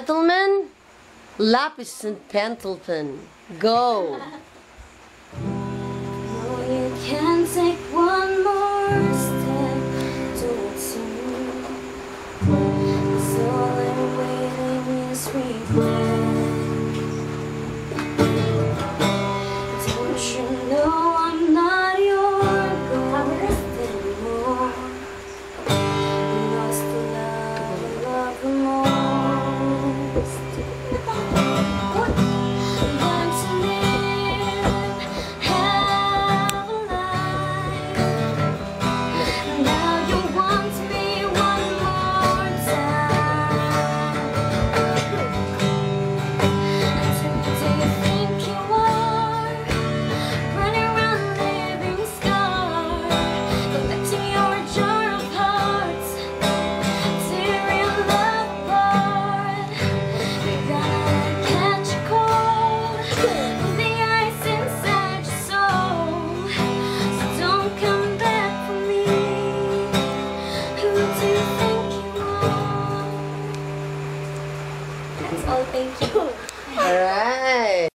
Gentlemen, lapis and pencil pen. Go! No, you can take one more step towards you. Cause all I'm waiting is regret. Don't you know I'm not your ghost anymore? Lost the love I love the most. Learn to live, have a life. Now you want me one more time. Do you think you are running around living scar, collecting your jar of hearts, tearing your love apart? You're gonna catch a cold from the ice inside your soul. So don't come back for me. Who do you think you are? That's all, thank you. Alright.